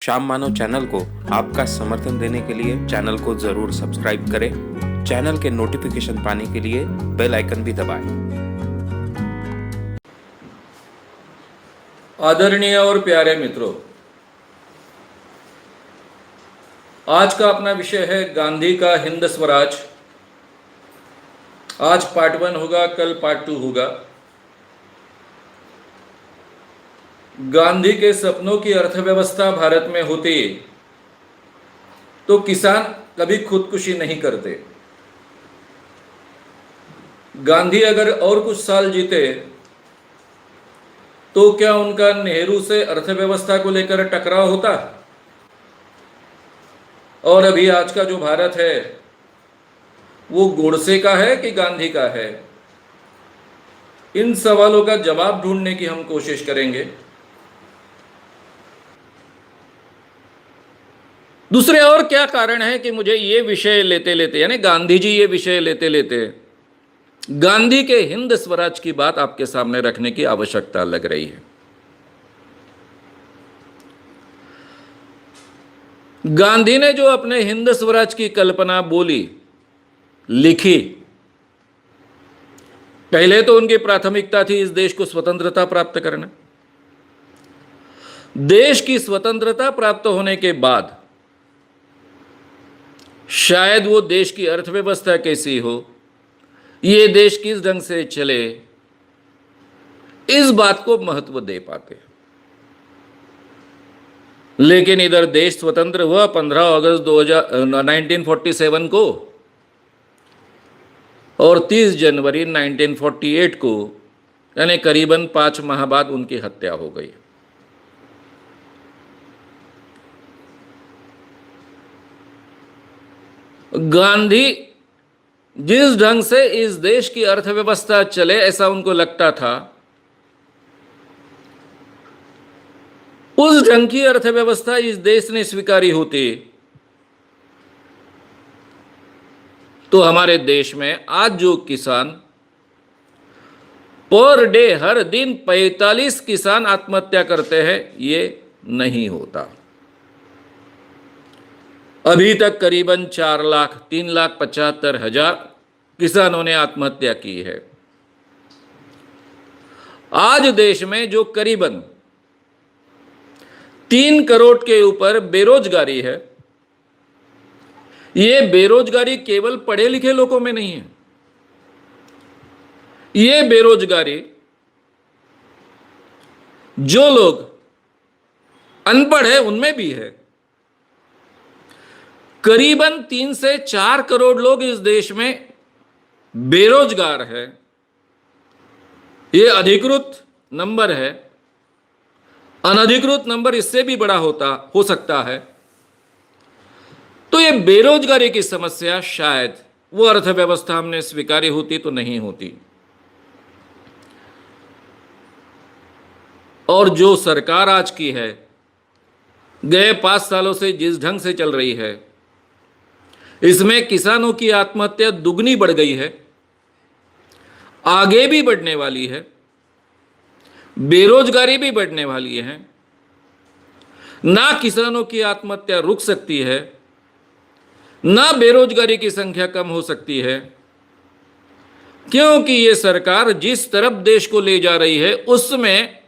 श्याम मानव channel को आपका समर्थन देने के लिए चैनल को जरूर सब्सक्राइब करें। चैनल के नोटिफिकेशन पाने के लिए बेल आइकन भी दबाएं। आदरणीय और प्यारे मित्रों, आज का अपना विषय है गांधी का हिंद स्वराज। आज पार्ट 1 होगा, कल पार्ट 2 होगा। गांधी के सपनों की अर्थव्यवस्था भारत में होती तो किसान कभी खुदकुशी नहीं करते। गांधी अगर और कुछ साल जीते तो क्या उनका नेहरू से अर्थव्यवस्था को लेकर टकराव होता? और अभी आज का जो भारत है वो गोडसे का है कि गांधी का है? इन सवालों का जवाब ढूंढने की हम कोशिश करेंगे। दूसरे और क्या कारण है कि मुझे ये विषय लेते लेते, यानी गांधी जी ये विषय लेते लेते गांधी के हिंद स्वराज की बात आपके सामने रखने की आवश्यकता लग रही है। गांधी ने जो अपने हिंद स्वराज की कल्पना बोली, लिखी, पहले तो उनकी प्राथमिकता थी इस देश को स्वतंत्रता प्राप्त करना। देश की स्वतंत्रता प्राप्त होने के बाद शायद वो देश की अर्थव्यवस्था कैसी हो, ये देश किस ढंग से चले, इस बात को महत्व दे पाते। लेकिन इधर देश स्वतंत्र हुआ 15 अगस्त 1947 को और 30 जनवरी 1948 को, यानी करीबन 5 माह बाद उनकी हत्या हो गई। गांधी जिस ढंग से इस देश की अर्थव्यवस्था चले ऐसा उनको लगता था, उस ढंग की अर्थव्यवस्था इस देश ने स्वीकारी होती तो हमारे देश में आज जो किसान पर डे हर दिन 45 किसान आत्महत्या करते हैं, ये नहीं होता। अभी तक करीबन 4,03,75,000 किसानों ने आत्महत्या की है। आज देश में जो करीबन 3 करोड़ के ऊपर बेरोजगारी है, ये बेरोजगारी केवल पढ़े लिखे लोगों में नहीं है, ये बेरोजगारी जो लोग अनपढ़ है उनमें भी है। करीबन 3 से 4 करोड़ लोग इस देश में बेरोजगार है। ये अधिकृत नंबर है, अनधिकृत नंबर इससे भी बड़ा हो सकता है। तो ये बेरोजगारी की समस्या शायद वो अर्थव्यवस्था हमने स्वीकारी होती तो नहीं होती। और जो सरकार आज की है, गए 5 सालों से जिस ढंग से चल रही है, इसमें किसानों की आत्महत्या दुगनी बढ़ गई है, आगे भी बढ़ने वाली है, बेरोजगारी भी बढ़ने वाली है। ना किसानों की आत्महत्या रुक सकती है, ना बेरोजगारी की संख्या कम हो सकती है, क्योंकि ये सरकार जिस तरफ देश को ले जा रही है उसमें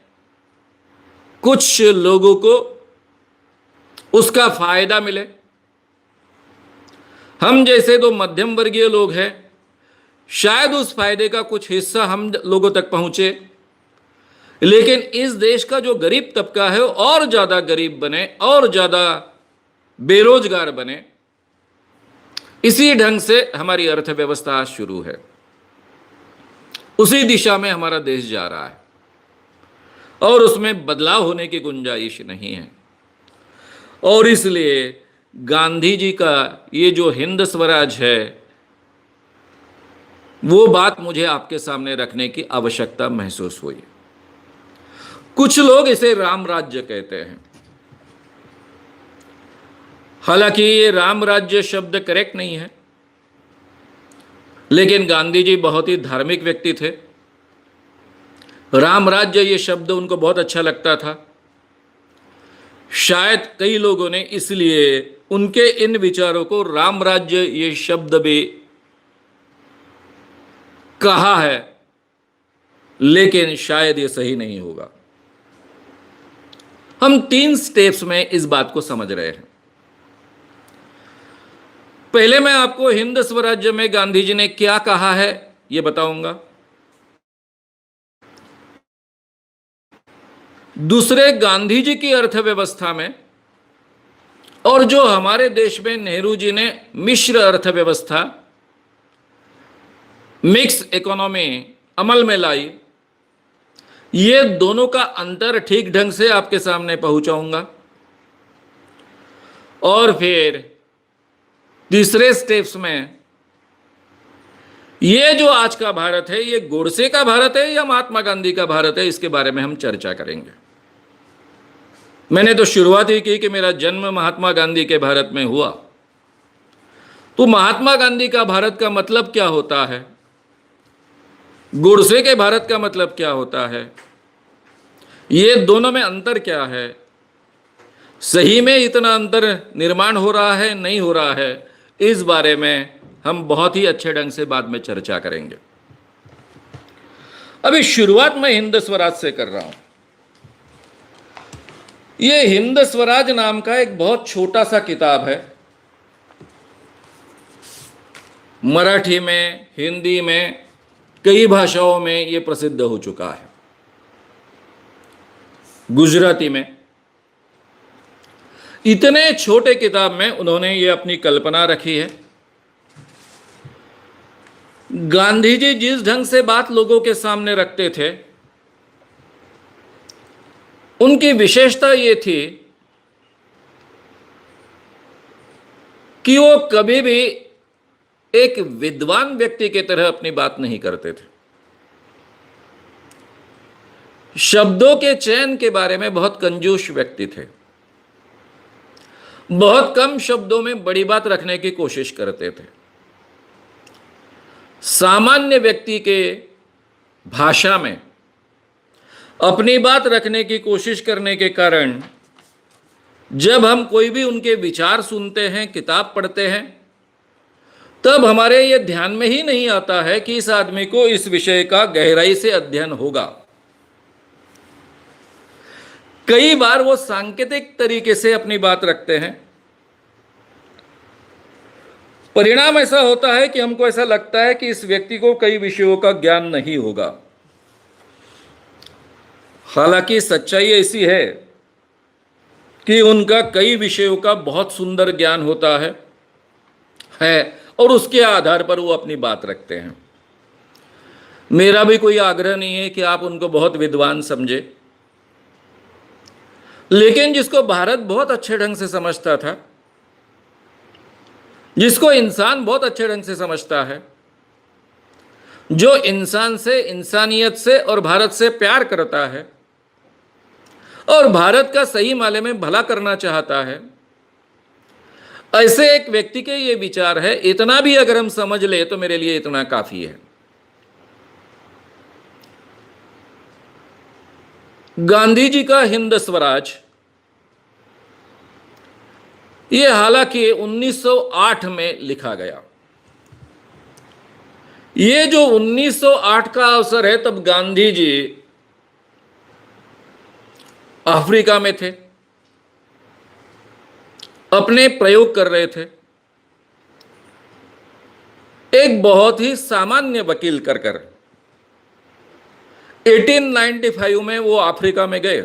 कुछ लोगों को उसका फायदा मिले। हम जैसे तो मध्यम वर्गीय लोग हैं, शायद उस फायदे का कुछ हिस्सा हम लोगों तक पहुंचे, लेकिन इस देश का जो गरीब तबका है और ज्यादा गरीब बने और ज्यादा बेरोजगार बने। इसी ढंग से हमारी अर्थव्यवस्था शुरू है, उसी दिशा में हमारा देश जा रहा है और उसमें बदलाव होने की गुंजाइश नहीं है। और इसलिए गांधी जी का ये जो हिंद स्वराज है, वो बात मुझे आपके सामने रखने की आवश्यकता महसूस हुई। कुछ लोग इसे राम राज्य कहते हैं। हालांकि ये राम राज्य शब्द करेक्ट नहीं है, लेकिन गांधी जी बहुत ही धार्मिक व्यक्ति थे। राम राज्य ये शब्द उनको बहुत अच्छा लगता था। शायद कई लोगों ने इसलिए उनके इन विचारों को राम राज्य ये शब्द भी कहा है, लेकिन शायद ये सही नहीं होगा। हम 3 स्टेप्स में इस बात को समझ रहे हैं। पहले मैं आपको हिंद स्वराज्य में गांधी जी ने क्या कहा है यह बताऊंगा। दूसरे, गांधी जी की अर्थव्यवस्था में और जो हमारे देश में नेहरू जी ने मिश्र अर्थव्यवस्था, मिक्स इकोनॉमी अमल में लाई, ये दोनों का अंतर ठीक ढंग से आपके सामने पहुंचाऊंगा। और फिर तीसरे स्टेप्स में ये जो आज का भारत है, ये गोडसे का भारत है या महात्मा गांधी का भारत है, इसके बारे में हम चर्चा करेंगे। मैंने तो शुरुआत ही की कि मेरा जन्म महात्मा गांधी के भारत में हुआ, तो महात्मा गांधी का भारत का मतलब क्या होता है, गोडसे के भारत का मतलब क्या होता है, ये दोनों में अंतर क्या है, सही में इतना अंतर निर्माण हो रहा है नहीं हो रहा है, इस बारे में हम बहुत ही अच्छे ढंग से बाद में चर्चा करेंगे। अभी शुरुआत मैं हिंद स्वराज से कर रहा हूं। यह हिंद स्वराज नाम का एक बहुत छोटा सा किताब है, मराठी में, हिंदी में, कई भाषाओं में यह प्रसिद्ध हो चुका है, गुजराती में। इतने छोटे किताब में उन्होंने ये अपनी कल्पना रखी है। गांधी जी जिस ढंग से बात लोगों के सामने रखते थे, उनकी विशेषता ये थी कि वो कभी भी एक विद्वान व्यक्ति की तरह अपनी बात नहीं करते थे। शब्दों के चयन के बारे में बहुत कंजूस व्यक्ति थे, बहुत कम शब्दों में बड़ी बात रखने की कोशिश करते थे। सामान्य व्यक्ति के भाषा में अपनी बात रखने की कोशिश करने के कारण जब हम कोई भी उनके विचार सुनते हैं, किताब पढ़ते हैं, तब हमारे ये ध्यान में ही नहीं आता है कि इस आदमी को इस विषय का गहराई से अध्ययन होगा। कई बार वो सांकेतिक तरीके से अपनी बात रखते हैं। परिणाम ऐसा होता है कि हमको ऐसा लगता है कि इस व्यक्ति को कई विषयों का ज्ञान नहीं होगा। हालांकि सच्चाई ऐसी है कि उनका कई विषयों का बहुत सुंदर ज्ञान होता है और उसके आधार पर वो अपनी बात रखते हैं। मेरा भी कोई आग्रह नहीं है कि आप उनको बहुत विद्वान समझे, लेकिन जिसको भारत बहुत अच्छे ढंग से समझता था, जिसको इंसान बहुत अच्छे ढंग से समझता है, जो इंसान से, इंसानियत से और भारत से प्यार करता है और भारत का सही मायने में भला करना चाहता है, ऐसे एक व्यक्ति के ये विचार है। इतना भी अगर हम समझ ले तो मेरे लिए इतना काफी है। गांधी जी का हिंद स्वराज ये हालांकि 1908 में लिखा गया। ये जो 1908 का अवसर है, तब गांधी जी अफ्रीका में थे, अपने प्रयोग कर रहे थे। एक बहुत ही सामान्य वकील कर 1895 में वो अफ्रीका में गए।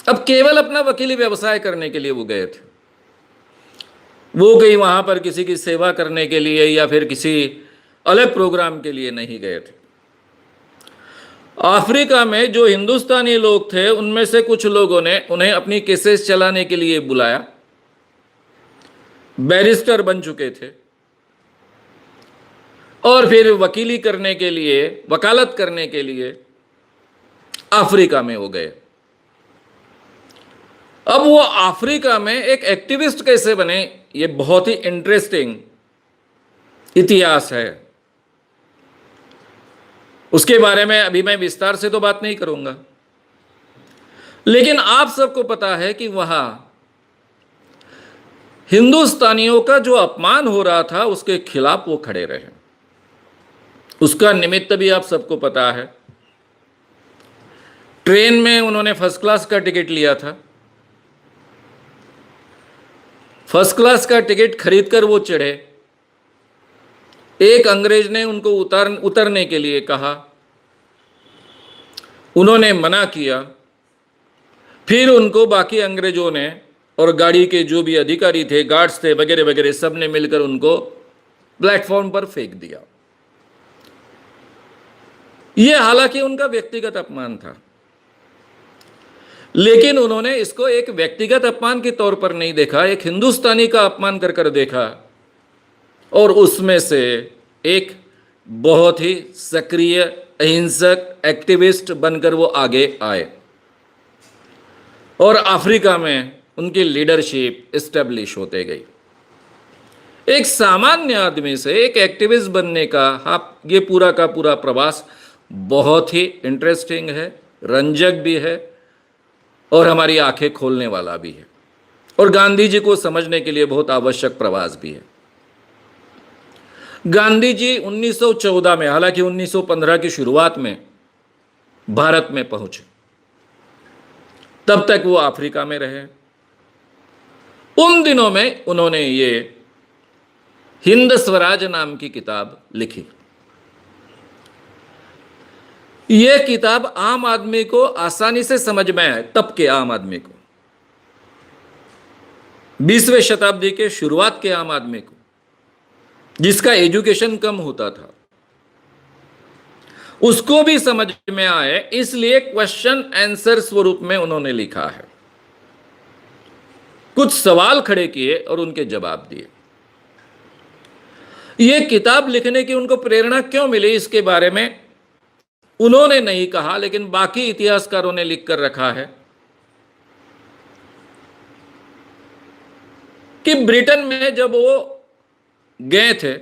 अब केवल अपना वकीली व्यवसाय करने के लिए वो गए थे। वो कहीं वहां पर किसी की सेवा करने के लिए या फिर किसी अलग प्रोग्राम के लिए नहीं गए थे। अफ्रीका में जो हिंदुस्तानी लोग थे, उनमें से कुछ लोगों ने उन्हें अपनी केसेस चलाने के लिए बुलाया। बैरिस्टर बन चुके थे और फिर वकीली करने के लिए, वकालत करने के लिए अफ्रीका में वो गए। अब वो अफ्रीका में एक एक्टिविस्ट कैसे बने, ये बहुत ही इंटरेस्टिंग इतिहास है। उसके बारे में अभी मैं विस्तार से तो बात नहीं करूंगा, लेकिन आप सबको पता है कि वहां हिंदुस्तानियों का जो अपमान हो रहा था उसके खिलाफ वो खड़े रहे। उसका निमित्त भी आप सबको पता है। ट्रेन में उन्होंने फर्स्ट क्लास का टिकट लिया था। फर्स्ट क्लास का टिकट खरीदकर वो चढ़े। एक अंग्रेज ने उनको उतरने के लिए कहा, उन्होंने मना किया। फिर उनको बाकी अंग्रेजों ने और गाड़ी के जो भी अधिकारी थे, गार्ड्स थे वगैरह वगैरह, सब ने मिलकर उनको प्लेटफॉर्म पर फेंक दिया। यह हालांकि उनका व्यक्तिगत अपमान था, लेकिन उन्होंने इसको एक व्यक्तिगत अपमान के तौर पर नहीं देखा, एक हिंदुस्तानी का अपमान कर कर देखा। और उसमें से एक बहुत ही सक्रिय अहिंसक एक्टिविस्ट बनकर वो आगे आए और अफ्रीका में उनकी लीडरशिप एस्टेब्लिश होते गई। एक सामान्य आदमी से एक एक्टिविस्ट बनने का ये पूरा का पूरा प्रवास बहुत ही इंटरेस्टिंग है, रंजक भी है और हमारी आंखें खोलने वाला भी है, और गांधी जी को समझने के लिए बहुत आवश्यक प्रवास भी है। गांधी जी 1914 में, हालांकि 1915 की शुरुआत में भारत में पहुंचे, तब तक वो अफ्रीका में रहे। उन दिनों में उन्होंने ये हिंद स्वराज नाम की किताब लिखी। यह किताब आम आदमी को आसानी से समझ में आए, तब के आम आदमी को, 20वीं शताब्दी के शुरुआत के आम आदमी को, जिसका एजुकेशन कम होता था, उसको भी समझ में आए, इसलिए क्वेश्चन आंसर स्वरूप में उन्होंने लिखा है। कुछ सवाल खड़े किए और उनके जवाब दिए। यह किताब लिखने की उनको प्रेरणा क्यों मिली, इसके बारे में उन्होंने नहीं कहा, लेकिन बाकी इतिहासकारों ने लिखकर रखा है कि ब्रिटेन में जब वो गए थे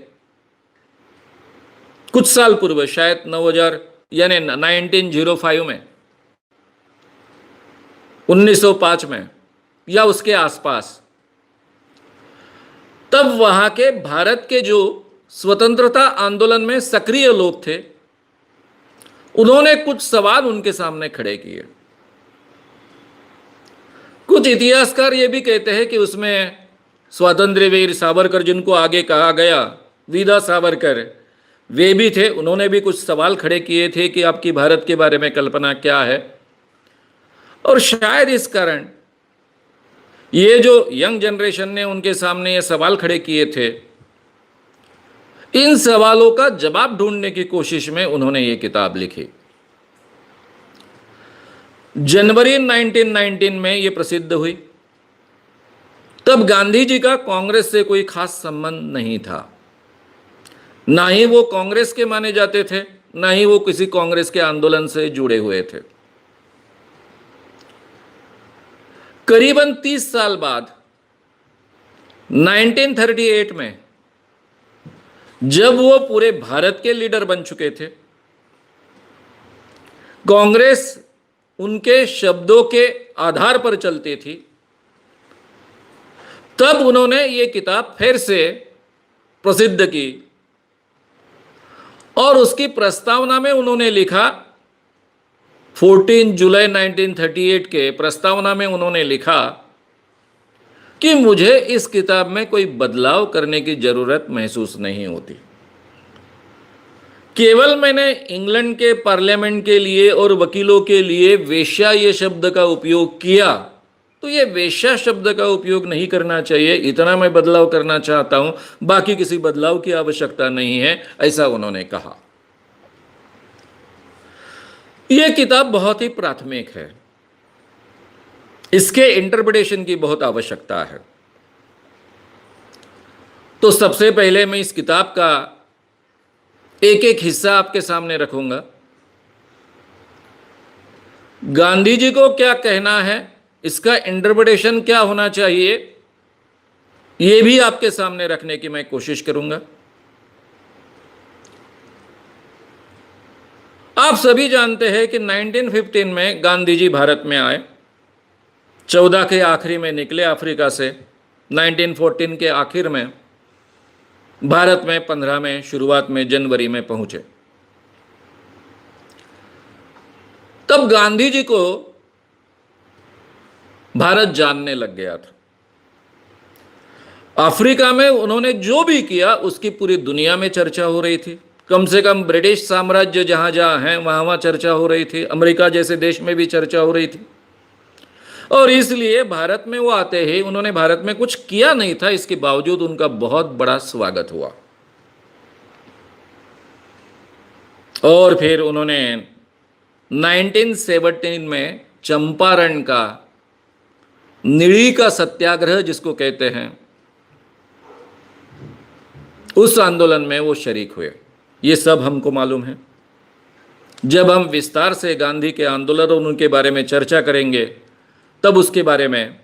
कुछ साल पूर्व, शायद 9000 यानी 1905 में, 1905 में या उसके आसपास, तब वहां के भारत के जो स्वतंत्रता आंदोलन में सक्रिय लोग थे, उन्होंने कुछ सवाल उनके सामने खड़े किए। कुछ इतिहासकार ये भी कहते हैं कि उसमें स्वातंत्र्य वीर सावरकर, जिनको आगे कहा गया वीरा सावरकर, वे भी थे। उन्होंने भी कुछ सवाल खड़े किए थे कि आपकी भारत के बारे में कल्पना क्या है। और शायद इस कारण ये जो यंग जनरेशन ने उनके सामने ये सवाल खड़े किए थे, इन सवालों का जवाब ढूंढने की कोशिश में उन्होंने ये किताब लिखी। जनवरी 1919 में ये प्रसिद्ध हुई। तब गांधी जी का कांग्रेस से कोई खास संबंध नहीं था, ना ही वो कांग्रेस के माने जाते थे, ना ही वो किसी कांग्रेस के आंदोलन से जुड़े हुए थे। करीबन 30 साल बाद 1938 में जब वो पूरे भारत के लीडर बन चुके थे, कांग्रेस उनके शब्दों के आधार पर चलती थी, तब उन्होंने ये किताब फिर से प्रसिद्ध की और उसकी प्रस्तावना में उन्होंने लिखा, 14 जुलाई 1938 के प्रस्तावना में उन्होंने लिखा कि मुझे इस किताब में कोई बदलाव करने की जरूरत महसूस नहीं होती। केवल मैंने इंग्लैंड के पार्लियामेंट के लिए और वकीलों के लिए वेश्या ये शब्द का उपयोग किया, तो ये वेश्या शब्द का उपयोग नहीं करना चाहिए, इतना मैं बदलाव करना चाहता हूं, बाकी किसी बदलाव की आवश्यकता नहीं है, ऐसा उन्होंने कहा। यह किताब बहुत ही प्राथमिक है, इसके इंटरप्रिटेशन की बहुत आवश्यकता है। तो सबसे पहले मैं इस किताब का एक एक हिस्सा आपके सामने रखूंगा। गांधी जी को क्या कहना है, इसका इंटरप्रिटेशन क्या होना चाहिए, यह भी आपके सामने रखने की मैं कोशिश करूंगा। आप सभी जानते हैं कि 1915 में गांधी जी भारत में आए 14 के आखिरी में निकले अफ्रीका से, 1914 के आखिर में भारत में 15 में शुरुआत में जनवरी में पहुंचे। तब गांधी जी को भारत जानने लग गया था। अफ्रीका में उन्होंने जो भी किया उसकी पूरी दुनिया में चर्चा हो रही थी। कम से कम ब्रिटिश साम्राज्य जहां जहां है वहां वहां चर्चा हो रही थी, अमेरिका जैसे देश में भी चर्चा हो रही थी। और इसलिए भारत में वो आते ही उन्होंने भारत में कुछ किया नहीं था, इसके बावजूद उनका बहुत बड़ा स्वागत हुआ। और फिर उन्होंने 1917 में चंपारण का निरी का सत्याग्रह जिसको कहते हैं, उस आंदोलन में वो शरीक हुए। ये सब हमको मालूम है। जब हम विस्तार से गांधी के आंदोलन और उनके बारे में चर्चा करेंगे तब उसके बारे में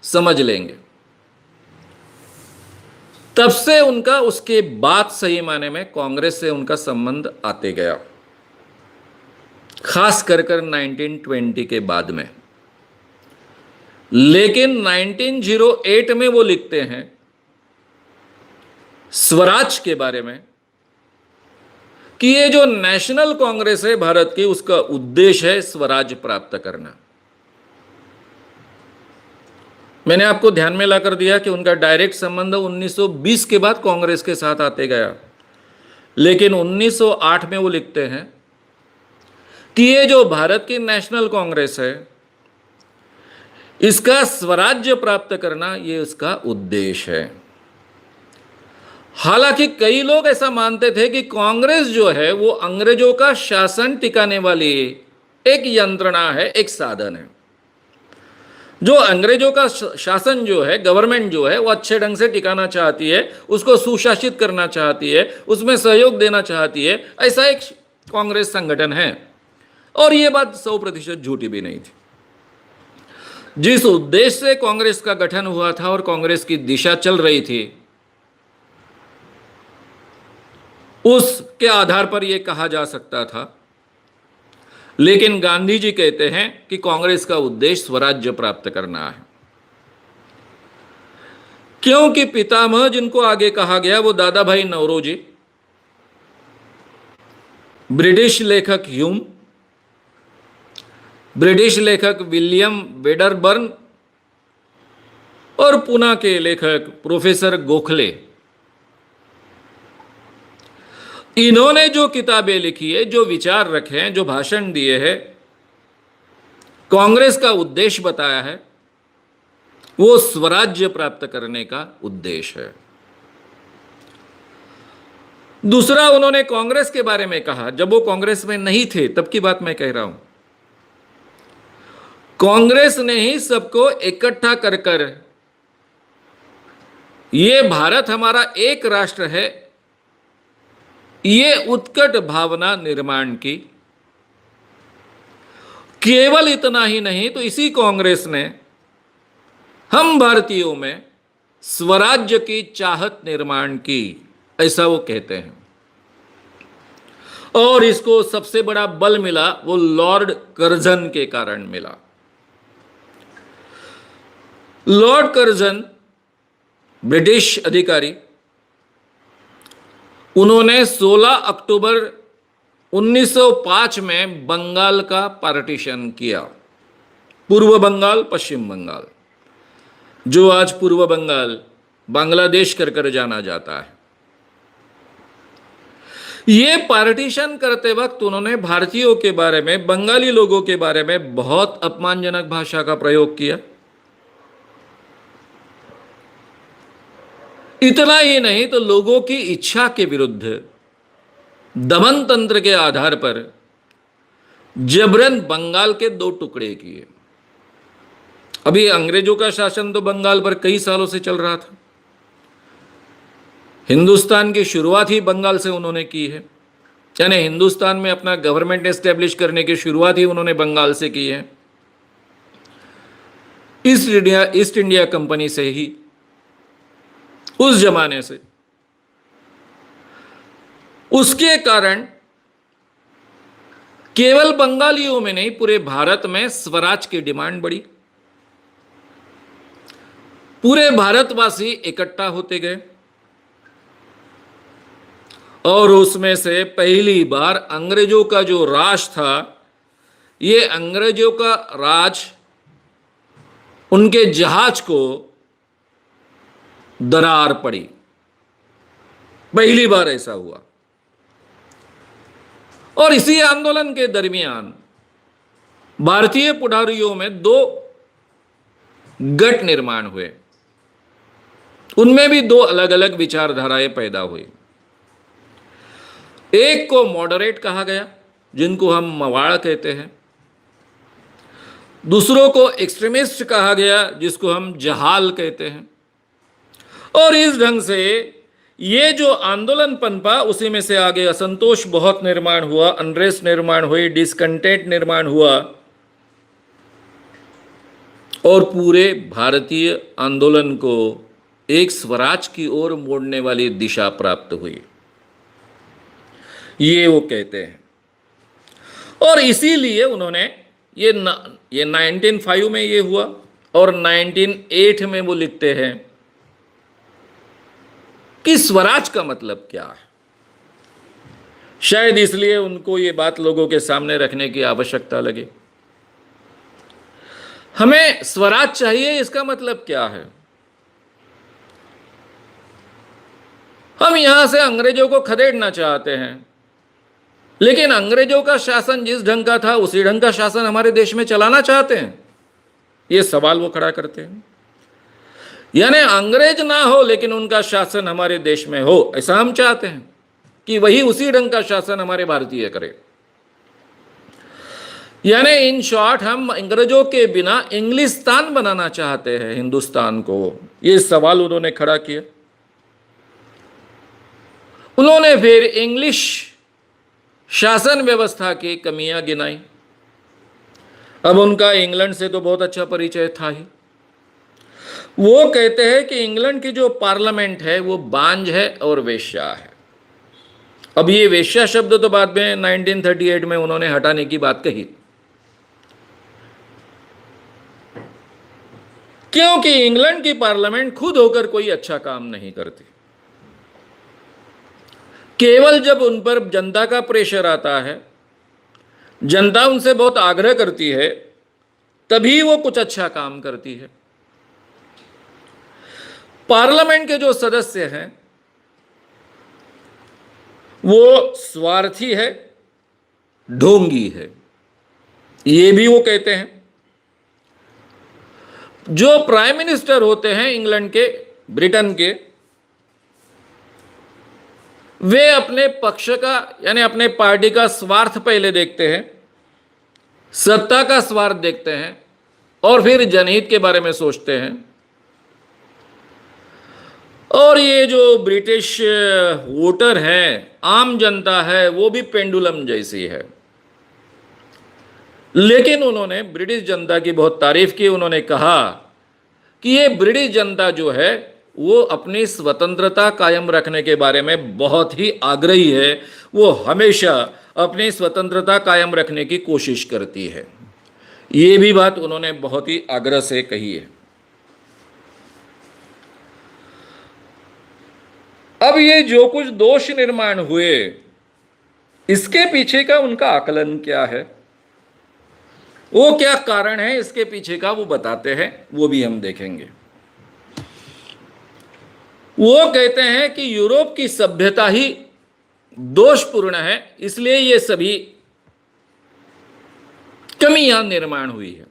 समझ लेंगे। तब से उनका उसके बाद सही माने में कांग्रेस से उनका संबंध आते गया, खास कर 1920 के बाद में। लेकिन 1908 में वो लिखते हैं स्वराज के बारे में कि ये जो नेशनल कांग्रेस है भारत की, उसका उद्देश्य है स्वराज प्राप्त करना। मैंने आपको ध्यान में लाकर दिया कि उनका डायरेक्ट संबंध 1920 के बाद कांग्रेस के साथ आते गया, लेकिन 1908 में वो लिखते हैं कि ये जो भारत की नेशनल कांग्रेस है, इसका स्वराज्य प्राप्त करना ये उसका उद्देश्य है। हालांकि कई लोग ऐसा मानते थे कि कांग्रेस जो है वो अंग्रेजों का शासन टिकाने वाली एक यंत्रणा है, एक साधन है। जो अंग्रेजों का शासन जो है, गवर्नमेंट जो है, वो अच्छे ढंग से टिकाना चाहती है, उसको सुशासित करना चाहती है, उसमें सहयोग देना चाहती है, ऐसा एक कांग्रेस संगठन है। और ये बात 100% झूठी भी नहीं थी। जिस उद्देश्य से कांग्रेस का गठन हुआ था और कांग्रेस की दिशा चल रही थी, उसके आधार पर यह कहा जा सकता था। लेकिन गांधी जी कहते हैं कि कांग्रेस का उद्देश्य स्वराज्य प्राप्त करना है, क्योंकि पितामह जिनको आगे कहा गया वो दादा भाई नौरोजी, ब्रिटिश लेखक ह्यूम, ब्रिटिश लेखक विलियम वेडरबर्न और पुणे के लेखक प्रोफेसर गोखले, इन्होंने जो किताबें लिखी है, जो विचार रखे हैं, जो भाषण दिए हैं, कांग्रेस का उद्देश्य बताया है, वो स्वराज्य प्राप्त करने का उद्देश्य है। दूसरा, उन्होंने कांग्रेस के बारे में कहा, जब वो कांग्रेस में नहीं थे तब की बात मैं कह रहा हूं। कांग्रेस ने ही सबको इकट्ठा कर कर ये भारत हमारा एक राष्ट्र है, ये उत्कट भावना निर्माण की। केवल इतना ही नहीं, तो इसी कांग्रेस ने हम भारतीयों में स्वराज्य की चाहत निर्माण की, ऐसा वो कहते हैं। और इसको सबसे बड़ा बल मिला वो लॉर्ड कर्जन के कारण मिला। लॉर्ड कर्जन ब्रिटिश अधिकारी, उन्होंने 16 अक्टूबर 1905 में बंगाल का पार्टीशन किया। पूर्व बंगाल, पश्चिम बंगाल, जो आज पूर्व बंगाल बांग्लादेश कर जाना जाता है। ये पार्टीशन करते वक्त उन्होंने भारतीयों के बारे में, बंगाली लोगों के बारे में बहुत अपमानजनक भाषा का प्रयोग किया। इतना ही नहीं, तो लोगों की इच्छा के विरुद्ध दमन तंत्र के आधार पर जबरन बंगाल के 2 टुकड़े किए। अभी अंग्रेजों का शासन तो बंगाल पर कई सालों से चल रहा था। हिंदुस्तान की शुरुआत ही बंगाल से उन्होंने की है, यानी हिंदुस्तान में अपना गवर्नमेंट एस्टेब्लिश करने की शुरुआत ही उन्होंने बंगाल से की है। ईस्ट इंडिया कंपनी से ही, उस जमाने से। उसके कारण केवल बंगालियों में नहीं, पूरे भारत में स्वराज की डिमांड बढ़ी। पूरे भारतवासी इकट्ठा होते गए और उसमें से पहली बार अंग्रेजों का जो राज था, ये अंग्रेजों का राज उनके जहाज को दरार पड़ी। पहली बार ऐसा हुआ। और इसी आंदोलन के दरमियान भारतीय पुढ़ारियों में दो गट निर्माण हुए। उनमें भी दो अलग अलग विचारधाराएं पैदा हुई। एक को मॉडरेट कहा गया, जिनको हम मवाड़ कहते हैं। दूसरों को एक्सट्रीमिस्ट कहा गया, जिसको हम जहाल कहते हैं। और इस ढंग से ये जो आंदोलन पनपा, उसी में से आगे असंतोष बहुत निर्माण हुआ, अनरेस्ट निर्माण हुई, डिसकंटेंट निर्माण हुआ और पूरे भारतीय आंदोलन को एक स्वराज की ओर मोड़ने वाली दिशा प्राप्त हुई, ये वो कहते हैं। और इसीलिए उन्होंने ये 1905 में ये हुआ और 1908 में वो लिखते हैं कि स्वराज का मतलब क्या है। शायद इसलिए उनको ये बात लोगों के सामने रखने की आवश्यकता लगी। हमें स्वराज चाहिए, इसका मतलब क्या है? हम यहां से अंग्रेजों को खदेड़ना चाहते हैं, लेकिन अंग्रेजों का शासन जिस ढंग का था उसी ढंग का शासन हमारे देश में चलाना चाहते हैं, ये सवाल वो खड़ा करते हैं। यानी अंग्रेज ना हो लेकिन उनका शासन हमारे देश में हो, ऐसा हम चाहते हैं कि वही उसी ढंग का शासन हमारे भारतीय करे। यानी इन शॉर्ट हम अंग्रेजों के बिना इंग्लिस्तान बनाना चाहते हैं हिंदुस्तान को, ये सवाल उन्होंने खड़ा किया। उन्होंने फिर इंग्लिश शासन व्यवस्था की कमियां गिनाई। अब उनका इंग्लैंड से तो बहुत अच्छा परिचय था ही। वो कहते हैं कि इंग्लैंड की जो पार्लियामेंट है वो बांझ है और वेश्या है। अब ये वेश्या शब्द तो बाद में 1938 में उन्होंने हटाने की बात कही, क्योंकि इंग्लैंड की पार्लियामेंट खुद होकर कोई अच्छा काम नहीं करती। केवल जब उन पर जनता का प्रेशर आता है, जनता उनसे बहुत आग्रह करती है, तभी वो कुछ अच्छा काम करती है। पार्लियामेंट के जो सदस्य हैं वो स्वार्थी है, ढोंगी है, ये भी वो कहते हैं। जो प्राइम मिनिस्टर होते हैं इंग्लैंड के, ब्रिटेन के, वे अपने पक्ष का यानी अपने पार्टी का स्वार्थ पहले देखते हैं, सत्ता का स्वार्थ देखते हैं और फिर जनहित के बारे में सोचते हैं। और ये जो ब्रिटिश वोटर है, आम जनता है, वो भी पेंडुलम जैसी है। लेकिन उन्होंने ब्रिटिश जनता की बहुत तारीफ की। उन्होंने कहा कि ये ब्रिटिश जनता जो है वो अपनी स्वतंत्रता कायम रखने के बारे में बहुत ही आग्रही है, वो हमेशा अपनी स्वतंत्रता कायम रखने की कोशिश करती है। ये भी बात उन्होंने बहुत ही आग्रह से कही है। अब ये जो कुछ दोष निर्माण हुए, इसके पीछे का उनका आकलन क्या है, वो क्या कारण है इसके पीछे का, वो बताते हैं, वो भी हम देखेंगे। वो कहते हैं कि यूरोप की सभ्यता ही दोषपूर्ण है, इसलिए ये सभी कमियां निर्माण हुई है।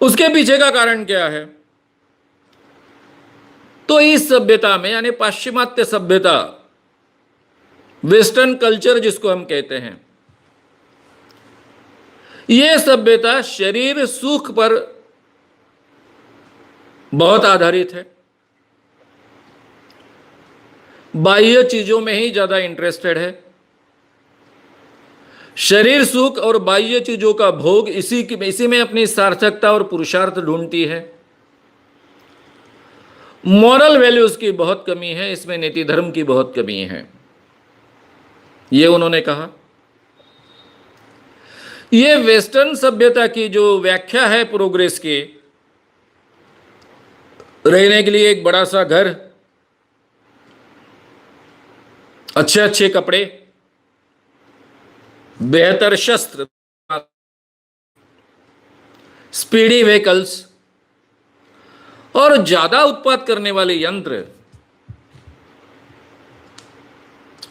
उसके पीछे का कारण क्या है? तो इस सभ्यता में यानी पाश्चिमात्य सभ्यता, वेस्टर्न कल्चर जिसको हम कहते हैं, यह सभ्यता शरीर सुख पर बहुत आधारित है, बाह्य चीजों में ही ज्यादा इंटरेस्टेड है। शरीर सुख और बाह्य चीजों का भोग, इसी में अपनी सार्थकता और पुरुषार्थ ढूंढती है। मॉरल वैल्यूज की बहुत कमी है, इसमें नीति धर्म की बहुत कमी है, ये उन्होंने कहा। ये वेस्टर्न सभ्यता की जो व्याख्या है प्रोग्रेस की, रहने के लिए एक बड़ा सा घर, अच्छे अच्छे कपड़े, बेहतर शस्त्र, स्पीडी व्हीकल्स और ज्यादा उत्पाद करने वाले यंत्र।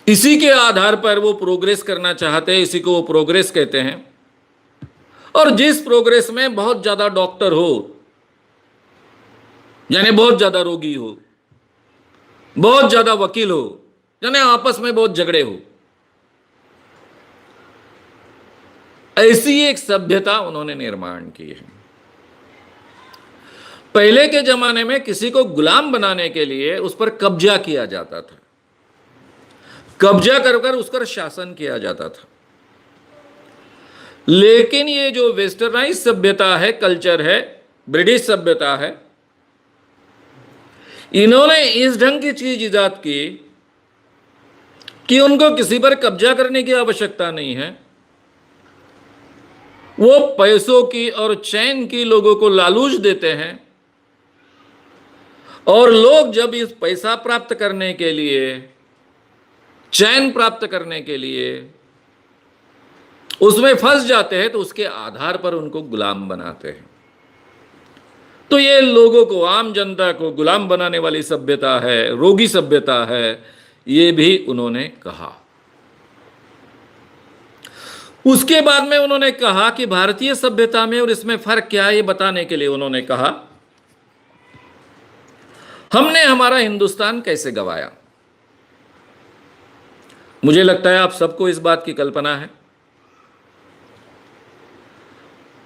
इसी के आधार पर वो प्रोग्रेस करना चाहते हैं, इसी को वो प्रोग्रेस कहते हैं। और जिस प्रोग्रेस में बहुत ज्यादा डॉक्टर हो, यानी बहुत ज्यादा रोगी हो, बहुत ज्यादा वकील हो, यानी आपस में बहुत झगड़े हो, ऐसी एक सभ्यता उन्होंने निर्माण की है। पहले के जमाने में किसी को गुलाम बनाने के लिए उस पर कब्जा किया जाता था, कब्जा कर कर उस पर शासन किया जाता था। लेकिन ये जो वेस्टर्नाइज सभ्यता है, कल्चर है, ब्रिटिश सभ्यता है, इन्होंने इस ढंग की चीज इजाद की कि उनको किसी पर कब्जा करने की आवश्यकता नहीं है। वो पैसों की और चैन की लोगों को लालूच देते हैं, और लोग जब इस पैसा प्राप्त करने के लिए, चैन प्राप्त करने के लिए उसमें फंस जाते हैं तो उसके आधार पर उनको गुलाम बनाते हैं। तो ये लोगों को, आम जनता को गुलाम बनाने वाली सभ्यता है, रोगी सभ्यता है, ये भी उन्होंने कहा। उसके बाद में उन्होंने कहा कि भारतीय सभ्यता में और इसमें फर्क क्या है, ये बताने के लिए उन्होंने कहा, हमने हमारा हिंदुस्तान कैसे गंवाया। मुझे लगता है आप सबको इस बात की कल्पना है।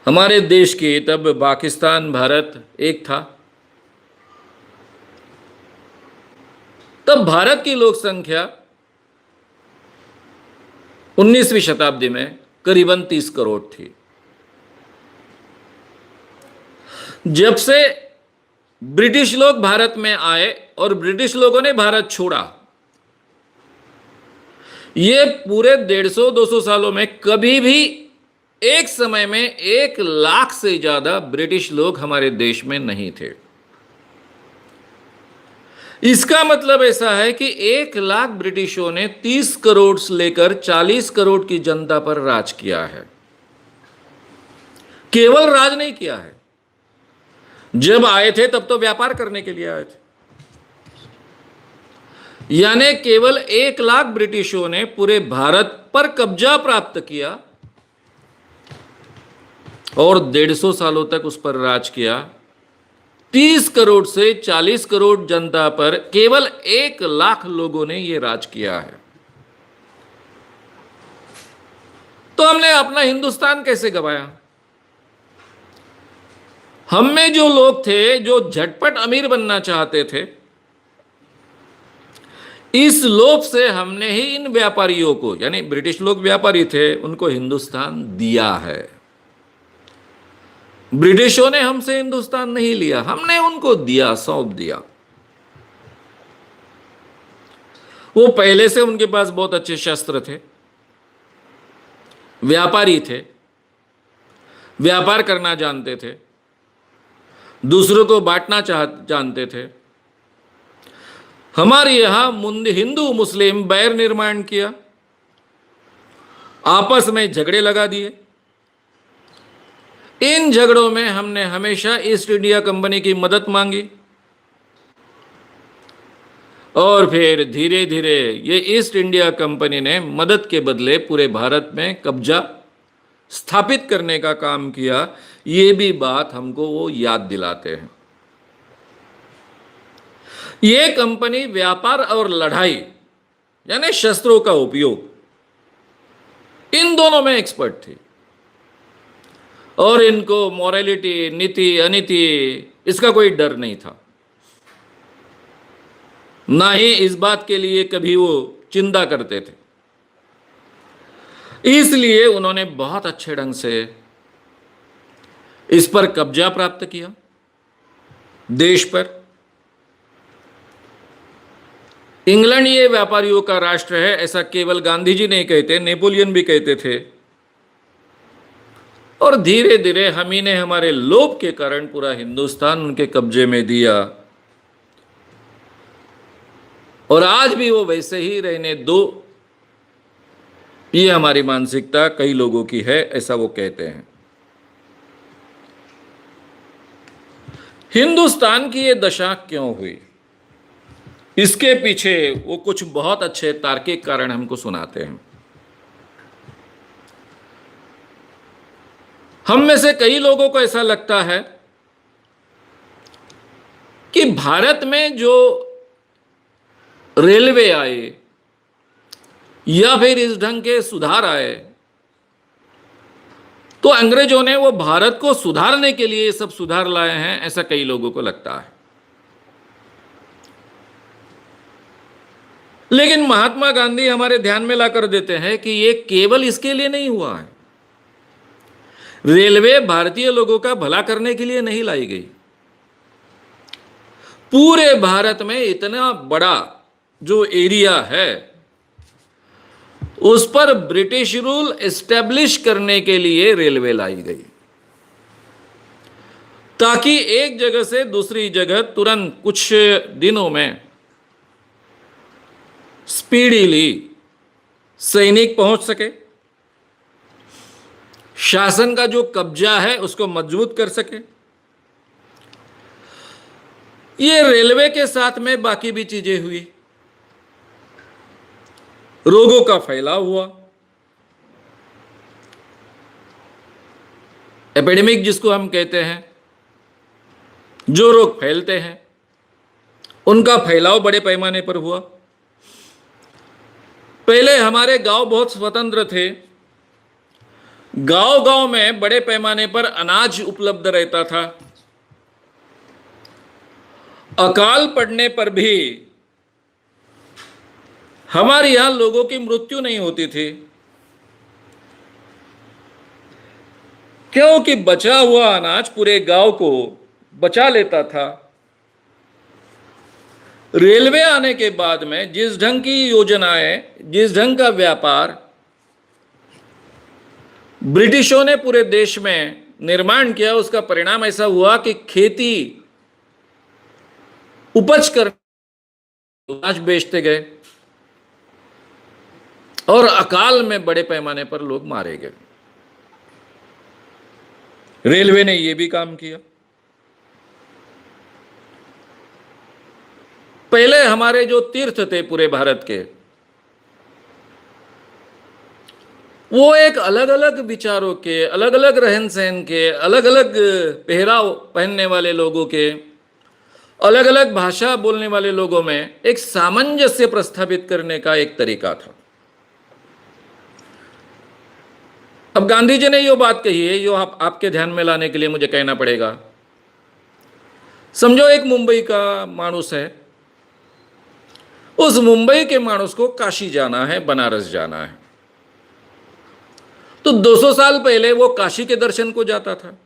हमारे देश की तब पाकिस्तान, भारत एक था। तब भारत की लोक संख्या 19वीं शताब्दी में करीबन 30 करोड़ थी। जब से ब्रिटिश लोग भारत में आए और ब्रिटिश लोगों ने भारत छोड़ा, ये पूरे 150-200 सालों में कभी भी एक समय में 1 लाख से ज्यादा ब्रिटिश लोग हमारे देश में नहीं थे। इसका मतलब ऐसा है कि 1 लाख ब्रिटिशों ने 30 करोड़ से लेकर 40 करोड़ की जनता पर राज किया है। केवल राज नहीं किया है, जब आए थे तब तो व्यापार करने के लिए आए थे। यानी केवल 1 लाख ब्रिटिशों ने पूरे भारत पर कब्जा प्राप्त किया और 150 सालों तक उस पर राज किया। 30 करोड़ से 40 करोड़ जनता पर केवल 1 लाख लोगों ने यह राज किया है। तो हमने अपना हिंदुस्तान कैसे गंवाया? हम में जो लोग थे जो झटपट अमीर बनना चाहते थे, इस लोभ से हमने ही इन व्यापारियों को, यानी ब्रिटिश लोग व्यापारी थे, उनको हिंदुस्तान दिया है। ब्रिटिशों ने हमसे हिंदुस्तान नहीं लिया, हमने उनको दिया, सौंप दिया। वो पहले से उनके पास बहुत अच्छे शस्त्र थे, व्यापारी थे, व्यापार करना जानते थे, दूसरों को बांटना जानते थे। हमारे यहां हिंदू मुस्लिम बैर निर्माण किया, आपस में झगड़े लगा दिए। इन झगड़ों में हमने हमेशा ईस्ट इंडिया कंपनी की मदद मांगी और फिर धीरे धीरे ये ईस्ट इंडिया कंपनी ने मदद के बदले पूरे भारत में कब्जा स्थापित करने का काम किया। ये भी बात हमको वो याद दिलाते हैं। ये कंपनी व्यापार और लड़ाई, यानी शस्त्रों का उपयोग, इन दोनों में एक्सपर्ट थी और इनको मॉरलिटी, नीति अनीति, इसका कोई डर नहीं था, ना ही इस बात के लिए कभी वो चिंता करते थे। इसलिए उन्होंने बहुत अच्छे ढंग से इस पर कब्जा प्राप्त किया, देश पर। इंग्लैंड ये व्यापारियों का राष्ट्र है, ऐसा केवल गांधी जी नहीं कहते, नेपोलियन भी कहते थे। और धीरे धीरे हम ही ने हमारे लोभ के कारण पूरा हिंदुस्तान उनके कब्जे में दिया और आज भी वो वैसे ही रहने दो, ये हमारी मानसिकता कई लोगों की है, ऐसा वो कहते हैं। हिंदुस्तान की ये दशा क्यों हुई, इसके पीछे वो कुछ बहुत अच्छे तार्किक कारण हमको सुनाते हैं। हम में से कई लोगों को ऐसा लगता है कि भारत में जो रेलवे आए या फिर इस ढंग के सुधार आए, तो अंग्रेजों ने वो भारत को सुधारने के लिए ये सब सुधार लाए हैं, ऐसा कई लोगों को लगता है। लेकिन महात्मा गांधी हमारे ध्यान में लाकर देते हैं कि ये केवल इसके लिए नहीं हुआ है। रेलवे भारतीय लोगों का भला करने के लिए नहीं लाई गई। पूरे भारत में इतना बड़ा जो एरिया है, उस पर ब्रिटिश रूल एस्टेब्लिश करने के लिए रेलवे लाई गई, ताकि एक जगह से दूसरी जगह तुरंत कुछ दिनों में स्पीडीली सैनिक पहुंच सके, शासन का जो कब्जा है उसको मजबूत कर सके। ये रेलवे के साथ में बाकी भी चीजें हुई। रोगों का फैलाव हुआ, एपिडेमिक जिसको हम कहते हैं, जो रोग फैलते हैं उनका फैलाव बड़े पैमाने पर हुआ। पहले हमारे गांव बहुत स्वतंत्र थे, गांव गांव में बड़े पैमाने पर अनाज उपलब्ध रहता था, अकाल पड़ने पर भी हमारे यहां लोगों की मृत्यु नहीं होती थी, क्योंकि बचा हुआ अनाज पूरे गांव को बचा लेता था। रेलवे आने के बाद में जिस ढंग की योजनाएं, जिस ढंग का व्यापार ब्रिटिशों ने पूरे देश में निर्माण किया, उसका परिणाम ऐसा हुआ कि खेती उपज कर अनाज बेचते गए और अकाल में बड़े पैमाने पर लोग मारे गए। रेलवे ने यह भी काम किया। पहले हमारे जो तीर्थ थे पूरे भारत के, वो एक अलग अलग विचारों के, अलग अलग रहन सहन के, अलग अलग पहराव पहनने वाले लोगों के, अलग अलग भाषा बोलने वाले लोगों में एक सामंजस्य प्रस्थापित करने का एक तरीका था। अब गांधी जी ने यो बात कही है, यो आपके ध्यान में लाने के लिए मुझे कहना पड़ेगा। समझो एक मुंबई का मानुस है, उस मुंबई के मानुस को काशी जाना है, बनारस जाना है, तो 200 साल पहले वो काशी के दर्शन को जाता था।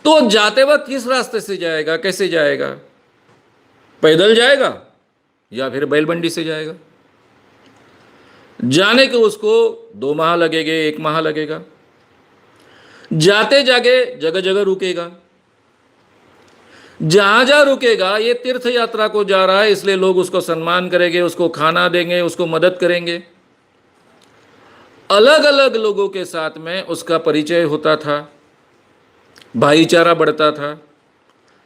तो जाते वक्त किस रास्ते से जाएगा, कैसे जाएगा? पैदल जाएगा या फिर बैलबंडी से जाएगा? जाने के उसको 2 माह लगेंगे, 1 माह लगेगा। जाते जागे जगह जगह रुकेगा, जहां जहां रुकेगा ये तीर्थ यात्रा को जा रहा है, इसलिए लोग उसको सम्मान करेंगे, उसको खाना देंगे, उसको मदद करेंगे। अलग अलग लोगों के साथ में उसका परिचय होता था, भाईचारा बढ़ता था।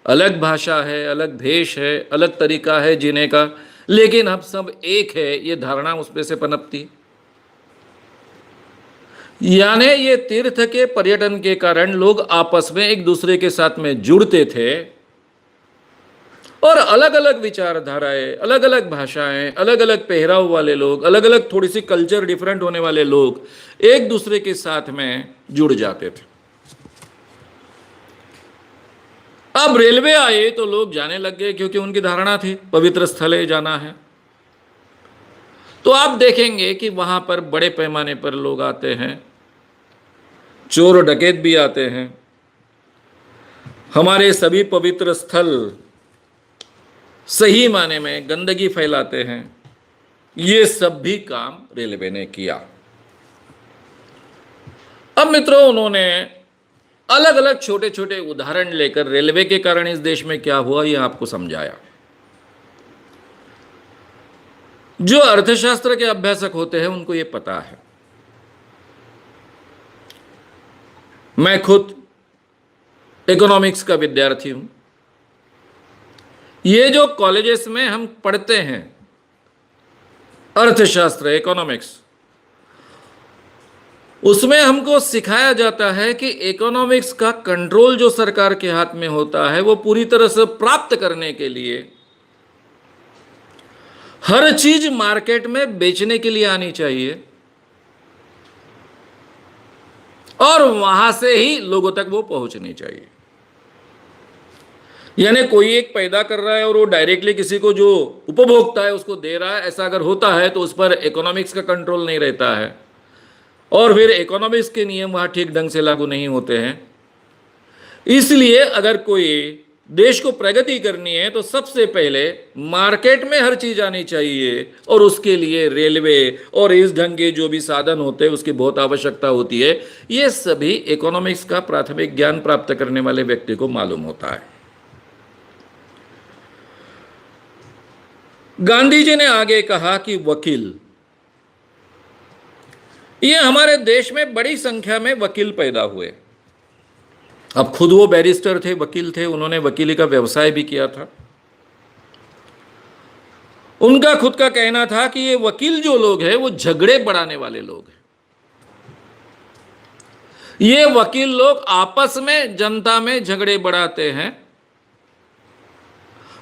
अलग भाषा है, अलग भेष है, अलग तरीका है जीने का, लेकिन अब सब एक है, ये धारणा उसमें से पनपती। यानी ये तीर्थ के पर्यटन के कारण लोग आपस में एक दूसरे के साथ में जुड़ते थे और अलग अलग विचारधाराएं, अलग अलग भाषाएं, अलग अलग पहराव वाले लोग, अलग अलग थोड़ी सी कल्चर डिफरेंट होने वाले लोग एक दूसरे के साथ में जुड़ जाते थे। अब रेलवे आए तो लोग जाने लग गए, क्योंकि उनकी धारणा थी पवित्र स्थले जाना है। तो आप देखेंगे कि वहां पर बड़े पैमाने पर लोग आते हैं, चोर डकैत भी आते हैं। हमारे सभी पवित्र स्थल सही माने में गंदगी फैलाते हैं। ये सब भी काम रेलवे ने किया। अब मित्रों, उन्होंने अलग अलग छोटे छोटे उदाहरण लेकर रेलवे के कारण इस देश में क्या हुआ ये आपको समझाया। जो अर्थशास्त्र के अभ्यासक होते हैं उनको ये पता है। मैं खुद इकोनॉमिक्स का विद्यार्थी हूं। ये जो कॉलेजेस में हम पढ़ते हैं अर्थशास्त्र, इकोनॉमिक्स, उसमें हमको सिखाया जाता है कि इकोनॉमिक्स का कंट्रोल जो सरकार के हाथ में होता है वो पूरी तरह से प्राप्त करने के लिए हर चीज मार्केट में बेचने के लिए आनी चाहिए और वहां से ही लोगों तक वो पहुंचनी चाहिए। यानी कोई एक पैदा कर रहा है और वो डायरेक्टली किसी को जो उपभोक्ता है उसको दे रहा है, ऐसा अगर होता है तो उस पर इकोनॉमिक्स का कंट्रोल नहीं रहता है और फिर इकोनॉमिक्स के नियम वहां ठीक ढंग से लागू नहीं होते हैं। इसलिए अगर कोई देश को प्रगति करनी है तो सबसे पहले मार्केट में हर चीज आनी चाहिए और उसके लिए रेलवे और इस ढंग के जो भी साधन होते हैं उसकी बहुत आवश्यकता होती है। ये सभी इकोनॉमिक्स का प्राथमिक ज्ञान प्राप्त करने वाले व्यक्ति को मालूम होता है। गांधी जी ने आगे कहा कि वकील, ये हमारे देश में बड़ी संख्या में वकील पैदा हुए। अब खुद वो बैरिस्टर थे, वकील थे, उन्होंने वकीली का व्यवसाय भी किया था। उनका खुद का कहना था कि ये वकील जो लोग हैं वो झगड़े बढ़ाने वाले लोग हैं। ये वकील लोग आपस में जनता में झगड़े बढ़ाते हैं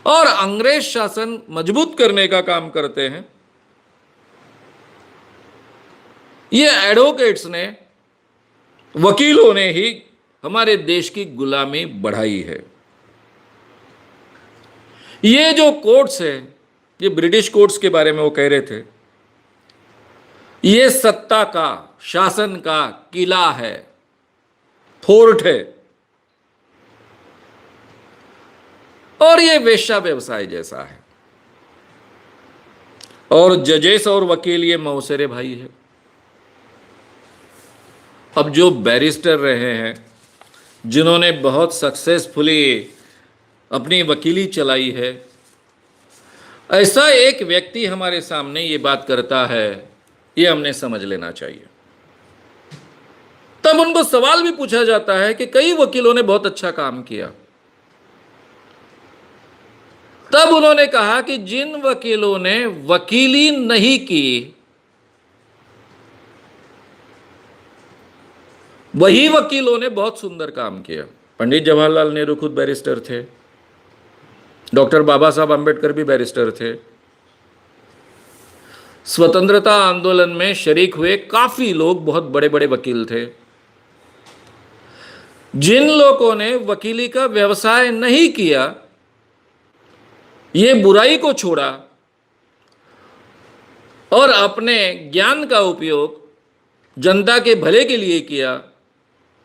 और अंग्रेज शासन मजबूत करने का काम करते हैं। ये एडवोकेट्स ने, वकीलों ने ही हमारे देश की गुलामी बढ़ाई है। ये जो कोर्ट्स है, ये ब्रिटिश कोर्ट्स के बारे में वो कह रहे थे, ये सत्ता का, शासन का किला है, फोर्ट है और ये वेश्या व्यवसाय जैसा है। और जजेस और वकील ये मौसेरे भाई है। अब जो बैरिस्टर रहे हैं, जिन्होंने बहुत सक्सेसफुली अपनी वकीली चलाई है, ऐसा एक व्यक्ति हमारे सामने ये बात करता है, ये हमने समझ लेना चाहिए। तब उनको सवाल भी पूछा जाता है कि कई वकीलों ने बहुत अच्छा काम किया। तब उन्होंने कहा कि जिन वकीलों ने वकीली नहीं की वही वकीलों ने बहुत सुंदर काम किया। पंडित जवाहरलाल नेहरू खुद बैरिस्टर थे, डॉक्टर बाबा साहब अंबेडकर भी बैरिस्टर थे। स्वतंत्रता आंदोलन में शरीक हुए काफी लोग बहुत बड़े बड़े वकील थे। जिन लोगों ने वकीली का व्यवसाय नहीं किया, ये बुराई को छोड़ा और अपने ज्ञान का उपयोग जनता के भले के लिए किया,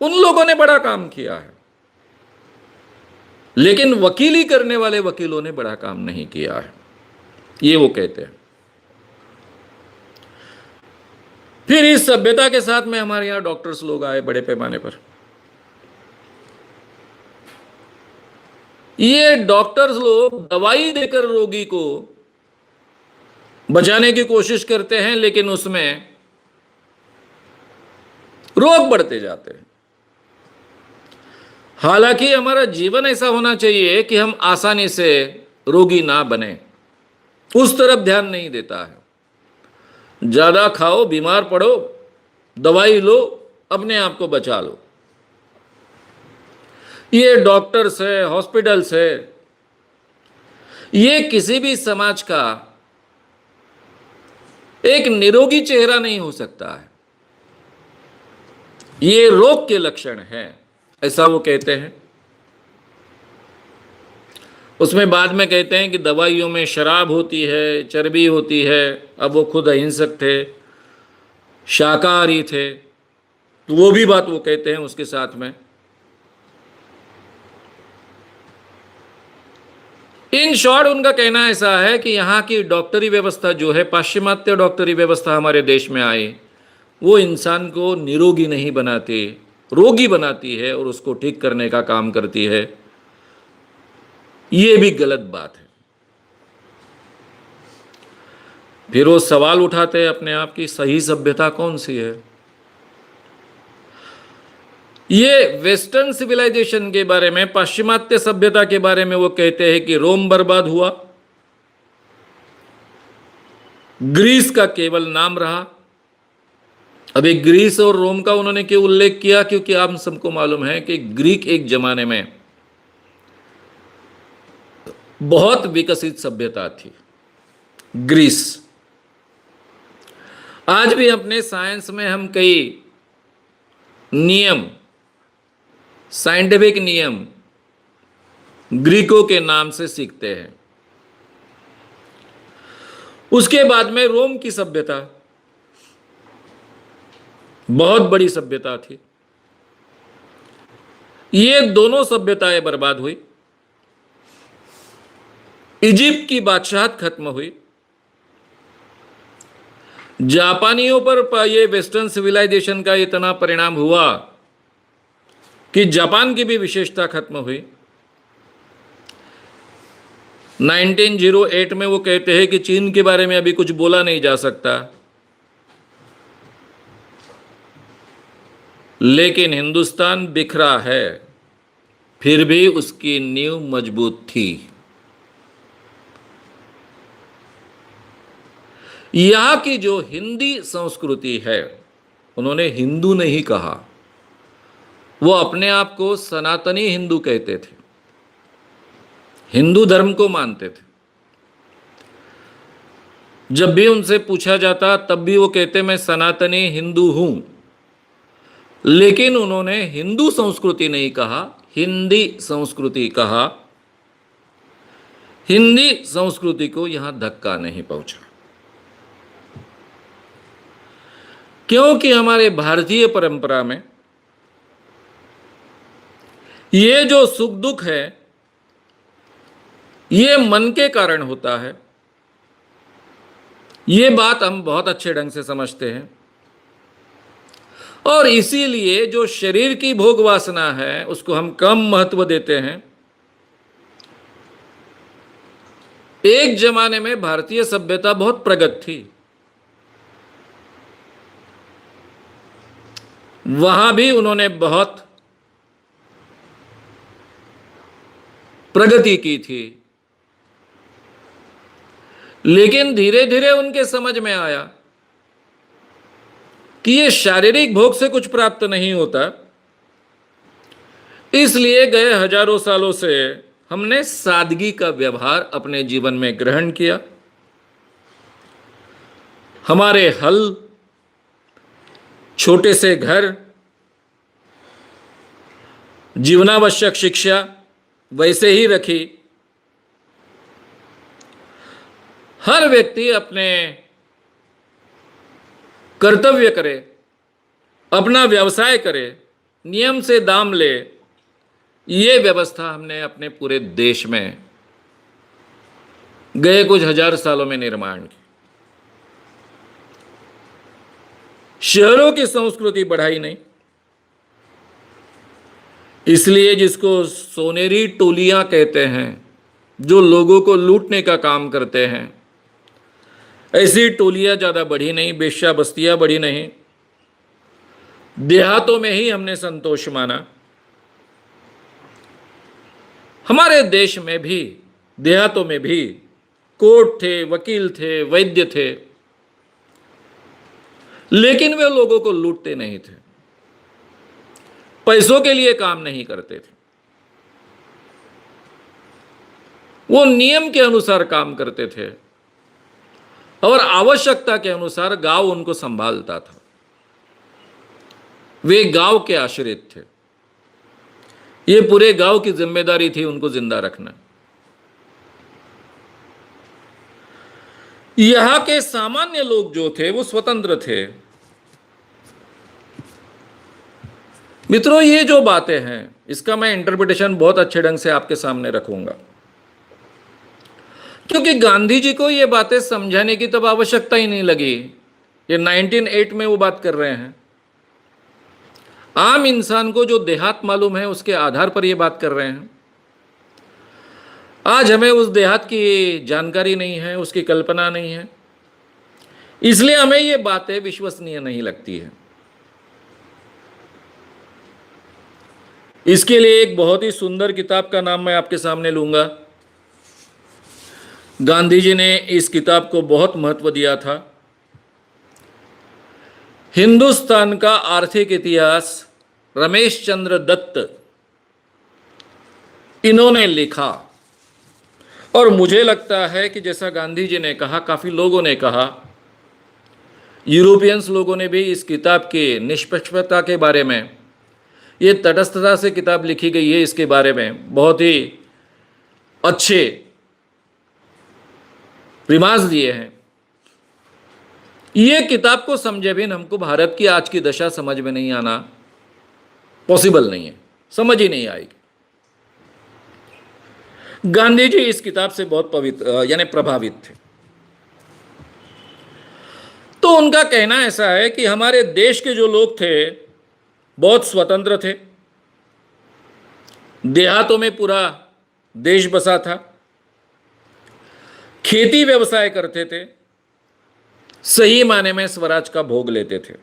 उन लोगों ने बड़ा काम किया है। लेकिन वकीली करने वाले वकीलों ने बड़ा काम नहीं किया है, ये वो कहते हैं। फिर इस सभ्यता के साथ में हमारे यहां डॉक्टर्स लोग आए बड़े पैमाने पर। ये डॉक्टर्स लोग दवाई देकर रोगी को बचाने की कोशिश करते हैं, लेकिन उसमें रोग बढ़ते जाते हैं। हालांकि हमारा जीवन ऐसा होना चाहिए कि हम आसानी से रोगी ना बने, उस तरफ ध्यान नहीं देता है। ज्यादा खाओ, बीमार पड़ो, दवाई लो, अपने आप को बचा लो। ये डॉक्टर्स है, हॉस्पिटल्स है, ये किसी भी समाज का एक निरोगी चेहरा नहीं हो सकता है। ये रोग के लक्षण है, ऐसा वो कहते हैं। उसमें बाद में कहते हैं कि दवाइयों में शराब होती है, चर्बी होती है। अब वो खुद अहिंसक थे, शाकाहारी थे, तो वो भी बात वो कहते हैं उसके साथ में। इन शॉर्ट उनका कहना ऐसा है कि यहाँ की डॉक्टरी व्यवस्था जो है, पाश्चिमात्य डॉक्टरी व्यवस्था हमारे देश में आई, वो इंसान को निरोगी नहीं बनाती, रोगी बनाती है और उसको ठीक करने का काम करती है। ये भी गलत बात है। फिर वो सवाल उठाते हैं अपने आप की सही सभ्यता कौन सी है। ये वेस्टर्न सिविलाइजेशन के बारे में, पाश्चिमात्य सभ्यता के बारे में वो कहते हैं कि रोम बर्बाद हुआ, ग्रीस का केवल नाम रहा। अभी ग्रीस और रोम का उन्होंने क्यों उल्लेख किया? क्योंकि आप सबको मालूम है कि ग्रीक एक जमाने में बहुत विकसित सभ्यता थी, ग्रीस। आज भी अपने साइंस में हम कई नियम, साइंटिफिक नियम ग्रीकों के नाम से सीखते हैं। उसके बाद में रोम की सभ्यता बहुत बड़ी सभ्यता थी। ये दोनों सभ्यताएं बर्बाद हुई। इजिप्ट की बादशाहत खत्म हुई। जापानियों पर ये वेस्टर्न सिविलाइजेशन का इतना परिणाम हुआ कि जापान की भी विशेषता खत्म हुई। 1908 में वो कहते हैं कि चीन के बारे में अभी कुछ बोला नहीं जा सकता, लेकिन हिंदुस्तान बिखरा है, फिर भी उसकी नींव मजबूत थी। यहां की जो हिंदी संस्कृति है, उन्होंने हिंदू नहीं कहा, वो अपने आप को सनातनी हिंदू कहते थे, हिंदू धर्म को मानते थे। जब भी उनसे पूछा जाता तब भी वो कहते मैं सनातनी हिंदू हूं, लेकिन उन्होंने हिंदू संस्कृति नहीं कहा, हिंदी संस्कृति कहा। हिंदी संस्कृति को यहां धक्का नहीं पहुंचा, क्योंकि हमारे भारतीय परंपरा में ये जो सुख दुख है ये मन के कारण होता है। ये बात हम बहुत अच्छे ढंग से समझते हैं, और इसीलिए जो शरीर की भोग वासना है उसको हम कम महत्व देते हैं। एक जमाने में भारतीय सभ्यता बहुत प्रगत थी, वहां भी उन्होंने बहुत प्रगति की थी, लेकिन धीरे धीरे उनके समझ में आया कि ये शारीरिक भोग से कुछ प्राप्त नहीं होता। इसलिए गए हजारों सालों से हमने सादगी का व्यवहार अपने जीवन में ग्रहण किया। हमारे हल, छोटे से घर, जीवनावश्यक शिक्षा वैसे ही रखी। हर व्यक्ति अपने कर्तव्य करे, अपना व्यवसाय करे, नियम से दाम ले, ये व्यवस्था हमने अपने पूरे देश में गए कुछ हजार सालों में निर्माण की। शहरों की संस्कृति बढ़ाई नहीं, इसलिए जिसको सोनेरी टोलियां कहते हैं, जो लोगों को लूटने का काम करते हैं, ऐसी टोलियां ज़्यादा बढ़ी नहीं, बेश्या बस्तियां बढ़ी नहीं। देहातों में ही हमने संतोष माना। हमारे देश में भी, देहातों में भी कोर्ट थे, वकील थे, वैद्य थे, लेकिन वे लोगों को लूटते नहीं थे, पैसों के लिए काम नहीं करते थे, वो नियम के अनुसार काम करते थे और आवश्यकता के अनुसार गांव उनको संभालता था। वे गांव के आश्रित थे, ये पूरे गांव की जिम्मेदारी थी उनको जिंदा रखना। यहां के सामान्य लोग जो थे वो स्वतंत्र थे। मित्रों, ये जो बातें हैं इसका मैं इंटरप्रिटेशन बहुत अच्छे ढंग से आपके सामने रखूंगा, क्योंकि गांधी जी को ये बातें समझाने की तब आवश्यकता ही नहीं लगी। ये 1908 में वो बात कर रहे हैं। आम इंसान को जो देहात मालूम है उसके आधार पर ये बात कर रहे हैं। आज हमें उस देहात की जानकारी नहीं है, उसकी कल्पना नहीं है। इसलिए हमें ये बातें विश्वसनीय नहीं लगती है। इसके लिए एक बहुत ही सुंदर किताब का नाम मैं आपके सामने लूंगा। गांधी जी ने इस किताब को बहुत महत्व दिया था। हिंदुस्तान का आर्थिक इतिहास, रमेश चंद्र दत्त इन्होंने लिखा। और मुझे लगता है कि जैसा गांधी जी ने कहा, काफी लोगों ने कहा, यूरोपियंस लोगों ने भी इस किताब की निष्पक्षता के बारे में, ये तटस्थता से किताब लिखी गई है, इसके बारे में बहुत ही अच्छे रिमार्क्स दिए हैं। ये किताब को समझे बिन हमको भारत की आज की दशा समझ में नहीं आना पॉसिबल नहीं है, समझ ही नहीं आएगी। गांधी जी इस किताब से बहुत प्रभावित थे। तो उनका कहना ऐसा है कि हमारे देश के जो लोग थे बहुत स्वतंत्र थे, देहातों में पूरा देश बसा था, खेती व्यवसाय करते थे, सही माने में स्वराज का भोग लेते थे,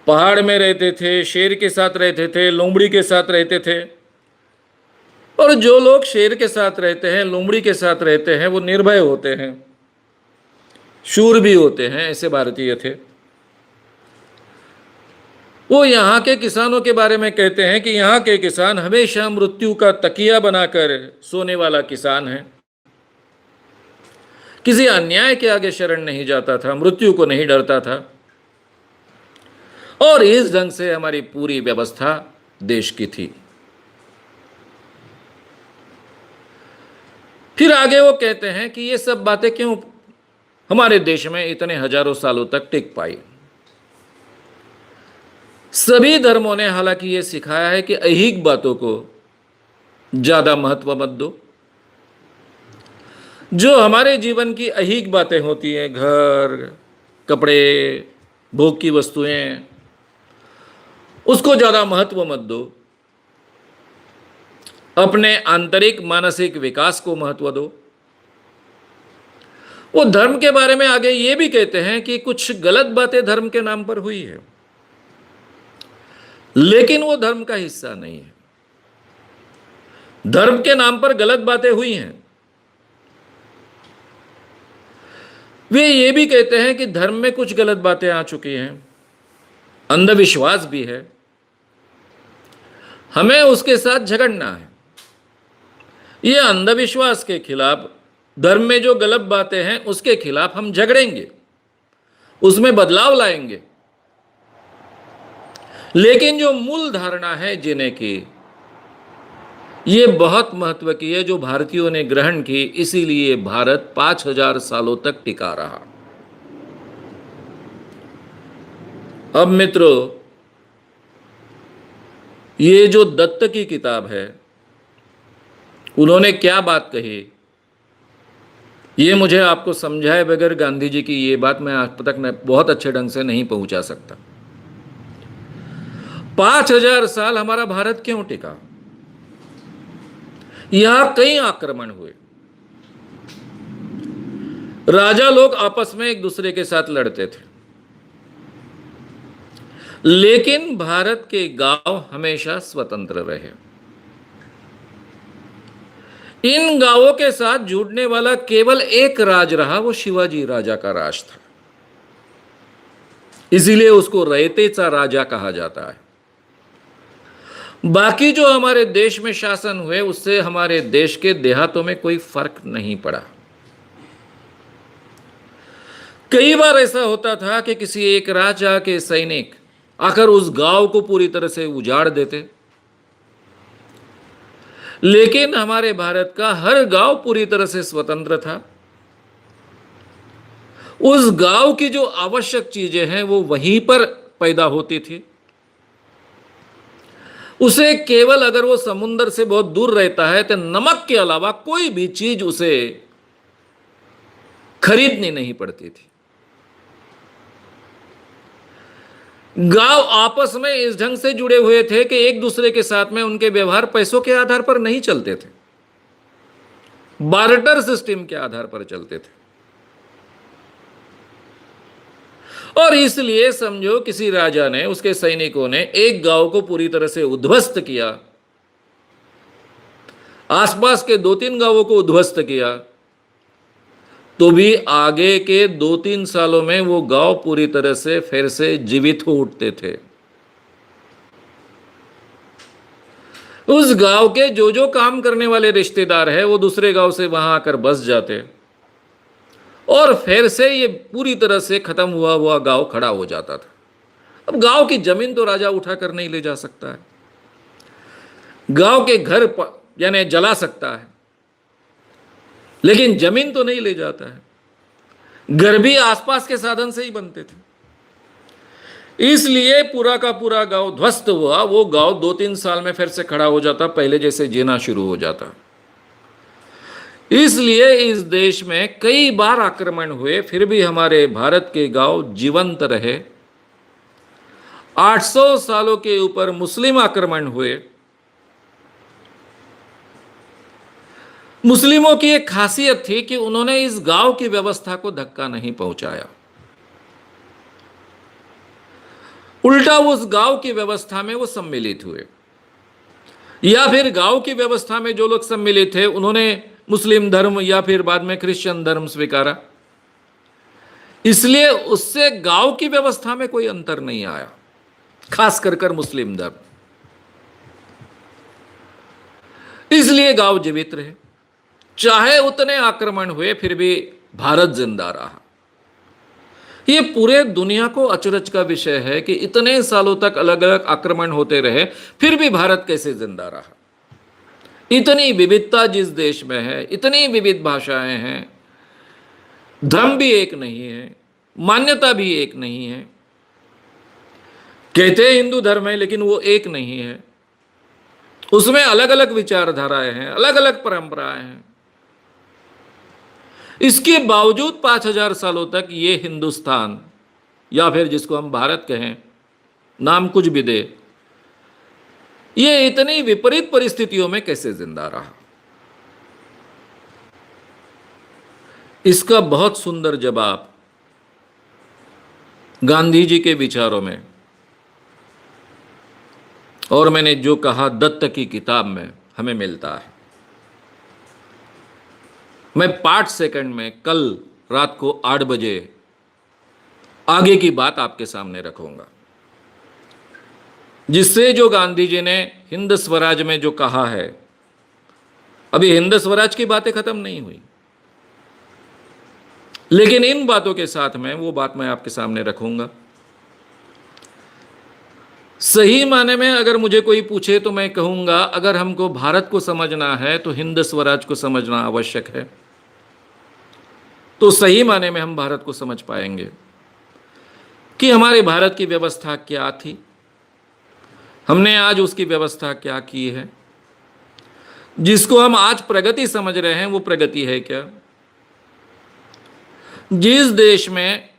पहाड़ में रहते थे, शेर के साथ रहते थे, लोमड़ी के साथ रहते थे। और जो लोग शेर के साथ रहते हैं, लोमड़ी के साथ रहते हैं, वो निर्भय होते हैं, शूर भी होते हैं, ऐसे भारतीय थे। वो यहाँ के किसानों के बारे में कहते हैं कि यहाँ के किसान हमेशा मृत्यु का तकिया बनाकर सोने वाला किसान है, किसी अन्याय के आगे शरण नहीं जाता था, मृत्यु को नहीं डरता था। और इस ढंग से हमारी पूरी व्यवस्था देश की थी। फिर आगे वो कहते हैं कि ये सब बातें क्यों हमारे देश में इतने हजारों सालों तक टिक पाई। सभी धर्मों ने हालांकि ये सिखाया है कि ऐहिक बातों को ज्यादा महत्व मत दो। जो हमारे जीवन की ऐहिक बातें होती हैं, घर, कपड़े, भोग की वस्तुएं, उसको ज्यादा महत्व मत दो। अपने आंतरिक मानसिक विकास को महत्व दो। वो धर्म के बारे में आगे ये भी कहते हैं कि कुछ गलत बातें धर्म के नाम पर हुई है, लेकिन वो धर्म का हिस्सा नहीं है। धर्म के नाम पर गलत बातें हुई हैं। वे ये भी कहते हैं कि धर्म में कुछ गलत बातें आ चुकी हैं, अंधविश्वास भी है, हमें उसके साथ झगड़ना है। ये अंधविश्वास के खिलाफ, धर्म में जो गलत बातें हैं उसके खिलाफ हम झगड़ेंगे, उसमें बदलाव लाएंगे। लेकिन जो मूल धारणा है जीने की, ये बहुत महत्व की है, जो भारतीयों ने ग्रहण की, इसीलिए भारत 5000 सालों तक टिका रहा। अब मित्रों, ये जो दत्त की किताब है, उन्होंने क्या बात कही, ये मुझे आपको समझाए बगैर गांधी जी की ये बात मैं आज तक बहुत अच्छे ढंग से नहीं पहुंचा सकता। 5000 साल हमारा भारत क्यों टिका? यहां कई आक्रमण हुए, राजा लोग आपस में एक दूसरे के साथ लड़ते थे, लेकिन भारत के गांव हमेशा स्वतंत्र रहे। इन गांवों के साथ जुड़ने वाला केवल एक राज रहा, वो शिवाजी राजा का राज था। इसीलिए उसको रयतेचा राजा कहा जाता है। बाकी जो हमारे देश में शासन हुए, उससे हमारे देश के देहातों में कोई फर्क नहीं पड़ा। कई बार ऐसा होता था कि किसी एक राजा के सैनिक आकर उस गांव को पूरी तरह से उजाड़ देते, लेकिन हमारे भारत का हर गांव पूरी तरह से स्वतंत्र था। उस गांव की जो आवश्यक चीजें हैं वो वहीं पर पैदा होती थी। उसे केवल, अगर वो समुद्र से बहुत दूर रहता है, तो नमक के अलावा कोई भी चीज उसे खरीदनी नहीं पड़ती थी। गांव आपस में इस ढंग से जुड़े हुए थे कि एक दूसरे के साथ में उनके व्यवहार पैसों के आधार पर नहीं चलते थे, बार्टर सिस्टम के आधार पर चलते थे। और इसलिए समझो किसी राजा ने, उसके सैनिकों ने एक गांव को पूरी तरह से उद्ध्वस्त किया, आसपास के 2-3 गांवों को उद्ध्वस्त किया, तो भी आगे के 2-3 सालों में वो गांव पूरी तरह से फिर से जीवित हो उठते थे। उस गांव के जो जो काम करने वाले रिश्तेदार हैं वो दूसरे गांव से वहां आकर बस जाते और फिर से ये पूरी तरह से खत्म हुआ गांव खड़ा हो जाता था। अब गांव की जमीन तो राजा उठाकर नहीं ले जा सकता है, गांव के घर यानी जला सकता है, लेकिन जमीन तो नहीं ले जाता है। घर भी आसपास के साधन से ही बनते थे, इसलिए पूरा का पूरा गांव ध्वस्त हुआ। वो गांव 2-3 साल में फिर से खड़ा हो जाता, पहले जैसे जीना शुरू हो जाता। इसलिए इस देश में कई बार आक्रमण हुए, फिर भी हमारे भारत के गांव जीवंत रहे। 800 सालों के ऊपर मुस्लिम आक्रमण हुए। मुस्लिमों की एक खासियत थी कि उन्होंने इस गांव की व्यवस्था को धक्का नहीं पहुंचाया, उल्टा उस गांव की व्यवस्था में वो सम्मिलित हुए, या फिर गांव की व्यवस्था में जो लोग सम्मिलित थे उन्होंने मुस्लिम धर्म या फिर बाद में क्रिश्चियन धर्म स्वीकारा। इसलिए उससे गांव की व्यवस्था में कोई अंतर नहीं आया, खास कर मुस्लिम धर्म। इसलिए गांव जीवित रहे, चाहे उतने आक्रमण हुए फिर भी भारत जिंदा रहा। ये पूरे दुनिया को अचरज का विषय है कि इतने सालों तक अलग अलग आक्रमण होते रहे फिर भी भारत कैसे जिंदा रहा। इतनी विविधता जिस देश में है, इतनी विविध भाषाएं हैं, धर्म भी एक नहीं है, मान्यता भी एक नहीं है। कहते हैं हिंदू धर्म है लेकिन वो एक नहीं है, उसमें अलग अलग विचारधाराएं हैं, अलग अलग परंपराएं हैं। इसके बावजूद 5000 सालों तक ये हिंदुस्तान, या फिर जिसको हम भारत कहें, नाम कुछ भी दे, ये इतनी विपरीत परिस्थितियों में कैसे जिंदा रहा। इसका बहुत सुंदर जवाब गांधी जी के विचारों में, और मैंने जो कहा दत्त की किताब में हमें मिलता है। मैं 5 सेकंड में कल रात को 8 बजे आगे की बात आपके सामने रखूंगा, जिससे जो गांधी जी ने हिंद स्वराज में जो कहा है, अभी हिंद स्वराज की बातें खत्म नहीं हुई, लेकिन इन बातों के साथ में वो बात मैं आपके सामने रखूंगा। सही माने में अगर मुझे कोई पूछे तो मैं कहूंगा, अगर हमको भारत को समझना है तो हिंद स्वराज को समझना आवश्यक है, तो सही माने में हम भारत को समझ पाएंगे कि हमारे भारत की व्यवस्था क्या थी, हमने आज उसकी व्यवस्था क्या की है। जिसको हम आज प्रगति समझ रहे हैं वो प्रगति है क्या। जिस देश में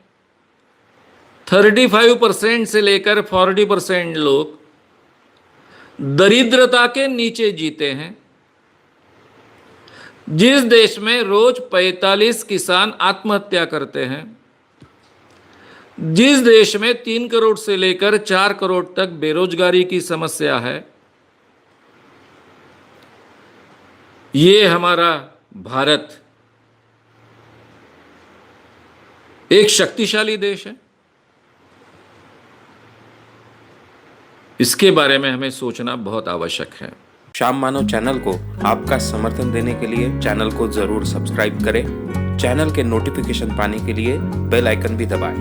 35% से लेकर 40% लोग दरिद्रता के नीचे जीते हैं, जिस देश में रोज 45 किसान आत्महत्या करते हैं, जिस देश में 3 करोड़ से लेकर 4 करोड़ तक बेरोजगारी की समस्या है, ये हमारा भारत एक शक्तिशाली देश है। इसके बारे में हमें सोचना बहुत आवश्यक है। श्याम मानव चैनल को आपका समर्थन देने के लिए चैनल को जरूर सब्सक्राइब करें। चैनल के नोटिफिकेशन पाने के लिए बेल आइकन भी दबाएं।